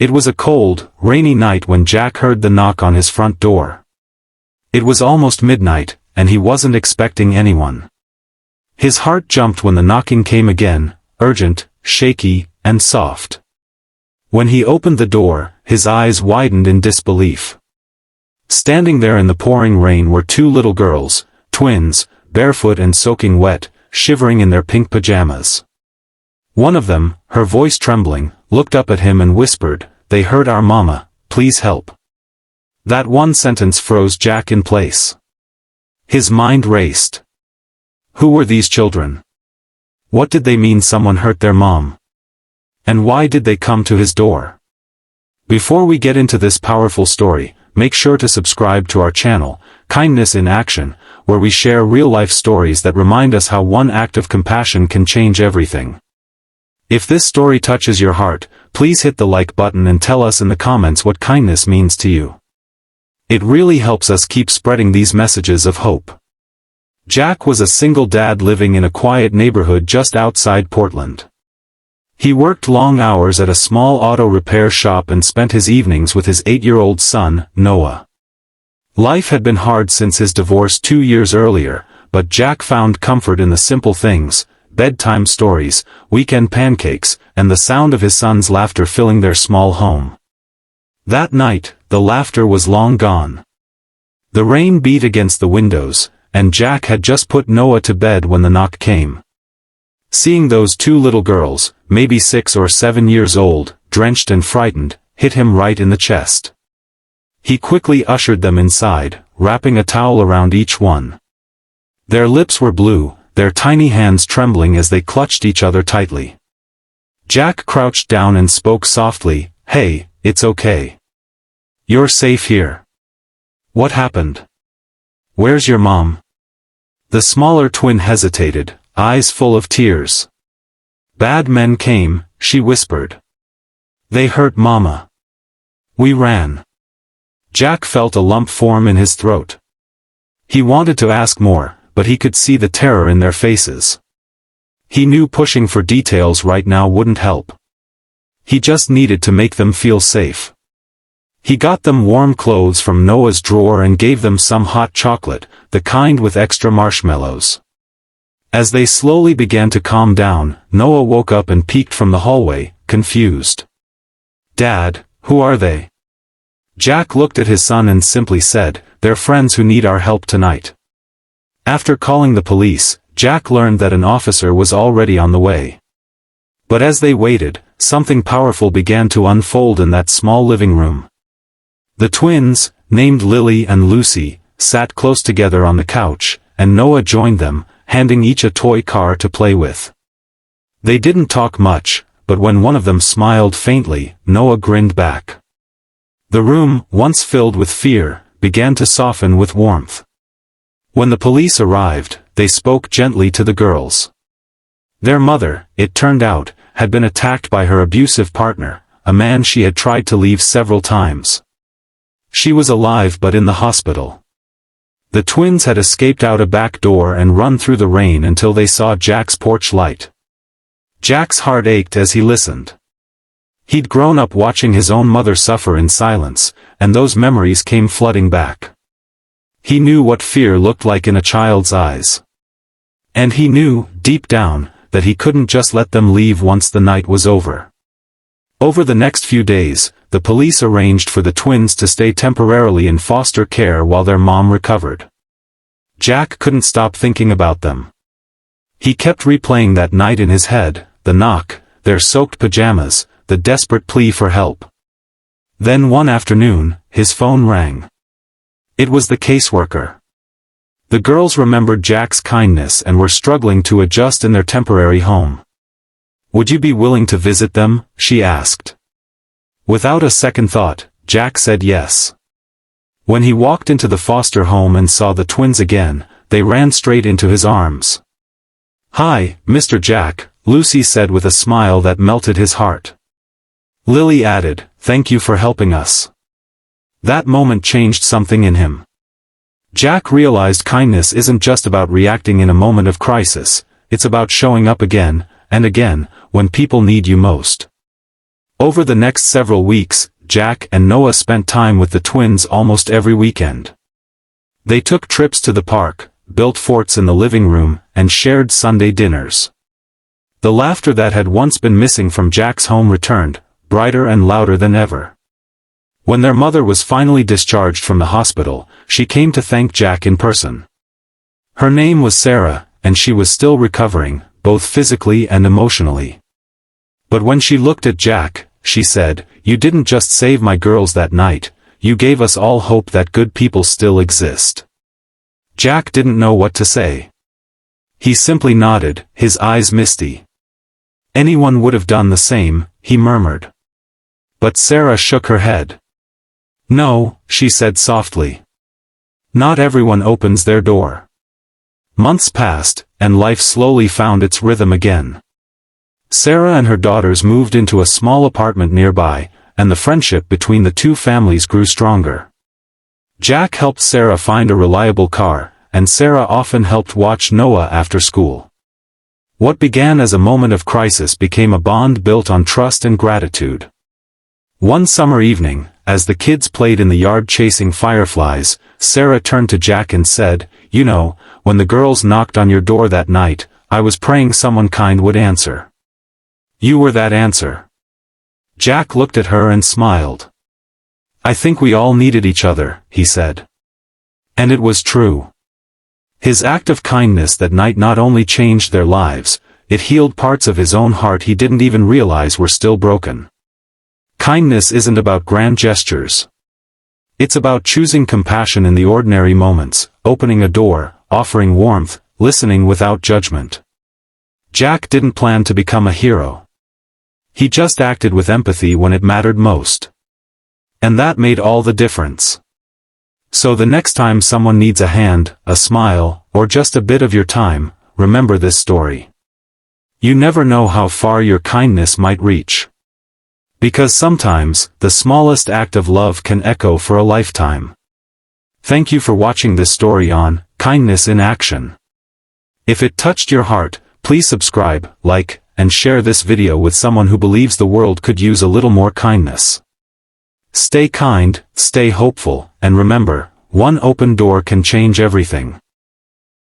It was a cold, rainy night when Jack heard the knock on his front door. It was almost midnight, and he wasn't expecting anyone. His heart jumped when the knocking came again, urgent, shaky, and soft. When he opened the door, his eyes widened in disbelief. Standing there in the pouring rain were two little girls, twins, barefoot and soaking wet, shivering in their pink pajamas. One of them, her voice trembling, looked up at him and whispered, "They hurt our mama, please help." That one sentence froze Jack in place. His mind raced. Who were these children? What did they mean someone hurt their mom? And why did they come to his door? Before we get into this powerful story, make sure to subscribe to our channel, Kindness in Action, where we share real-life stories that remind us how one act of compassion can change everything. If this story touches your heart, please hit the like button and tell us in the comments what kindness means to you. It really helps us keep spreading these messages of hope. Jack was a single dad living in a quiet neighborhood just outside Portland. He worked long hours at a small auto repair shop and spent his evenings with his 8-year-old son, Noah. Life had been hard since his divorce 2 years earlier, but Jack found comfort in the simple things: bedtime stories, weekend pancakes, and the sound of his son's laughter filling their small home. That night, the laughter was long gone. The rain beat against the windows, and Jack had just put Noah to bed when the knock came. Seeing those two little girls, maybe 6 or 7 years old, drenched and frightened, hit him right in the chest. He quickly ushered them inside, wrapping a towel around each one. Their lips were blue, their tiny hands trembling as they clutched each other tightly. Jack crouched down and spoke softly, "Hey, it's okay. You're safe here. What happened? Where's your mom?" The smaller twin hesitated, eyes full of tears. "Bad men came," she whispered. "They hurt Mama. We ran." Jack felt a lump form in his throat. He wanted to ask more, but he could see the terror in their faces. He knew pushing for details right now wouldn't help. He just needed to make them feel safe. He got them warm clothes from Noah's drawer and gave them some hot chocolate, the kind with extra marshmallows. As they slowly began to calm down, Noah woke up and peeked from the hallway, confused. "Dad, who are they?" Jack looked at his son and simply said, "They're friends who need our help tonight." After calling the police, Jack learned that an officer was already on the way. But as they waited, something powerful began to unfold in that small living room. The twins, named Lily and Lucy, sat close together on the couch, and Noah joined them, handing each a toy car to play with. They didn't talk much, but when one of them smiled faintly, Noah grinned back. The room, once filled with fear, began to soften with warmth. When the police arrived, they spoke gently to the girls. Their mother, it turned out, had been attacked by her abusive partner, a man she had tried to leave several times. She was alive but in the hospital. The twins had escaped out a back door and run through the rain until they saw Jack's porch light. Jack's heart ached as he listened. He'd grown up watching his own mother suffer in silence, and those memories came flooding back. He knew what fear looked like in a child's eyes. And he knew, deep down, that he couldn't just let them leave once the night was over. Over the next few days, the police arranged for the twins to stay temporarily in foster care while their mom recovered. Jack couldn't stop thinking about them. He kept replaying that night in his head, the knock, their soaked pajamas, the desperate plea for help. Then one afternoon, his phone rang. It was the caseworker. The girls remembered Jack's kindness and were struggling to adjust in their temporary home. "Would you be willing to visit them?" she asked. Without a second thought, Jack said yes. When he walked into the foster home and saw the twins again, they ran straight into his arms. "Hi, Mr. Jack," Lucy said with a smile that melted his heart. Lily added, "Thank you for helping us." That moment changed something in him. Jack realized kindness isn't just about reacting in a moment of crisis, it's about showing up again, and again, when people need you most. Over the next several weeks, Jack and Noah spent time with the twins almost every weekend. They took trips to the park, built forts in the living room, and shared Sunday dinners. The laughter that had once been missing from Jack's home returned, brighter and louder than ever. When their mother was finally discharged from the hospital, she came to thank Jack in person. Her name was Sarah, and she was still recovering, both physically and emotionally. But when she looked at Jack, she said, "You didn't just save my girls that night, you gave us all hope that good people still exist." Jack didn't know what to say. He simply nodded, his eyes misty. "Anyone would have done the same," he murmured. But Sarah shook her head. "No," she said softly. "Not everyone opens their door." Months passed, and life slowly found its rhythm again. Sarah and her daughters moved into a small apartment nearby, and the friendship between the two families grew stronger. Jack helped Sarah find a reliable car, and Sarah often helped watch Noah after school. What began as a moment of crisis became a bond built on trust and gratitude. One summer evening, as the kids played in the yard chasing fireflies, Sarah turned to Jack and said, "You know, when the girls knocked on your door that night, I was praying someone kind would answer. You were that answer." Jack looked at her and smiled. "I think we all needed each other," he said. And it was true. His act of kindness that night not only changed their lives, it healed parts of his own heart he didn't even realize were still broken. Kindness isn't about grand gestures. It's about choosing compassion in the ordinary moments, opening a door, offering warmth, listening without judgment. Jack didn't plan to become a hero. He just acted with empathy when it mattered most. And that made all the difference. So the next time someone needs a hand, a smile, or just a bit of your time, remember this story. You never know how far your kindness might reach. Because sometimes, the smallest act of love can echo for a lifetime. Thank you for watching this story on Kindness in Action. If it touched your heart, please subscribe, like, and share this video with someone who believes the world could use a little more kindness. Stay kind, stay hopeful, and remember, one open door can change everything.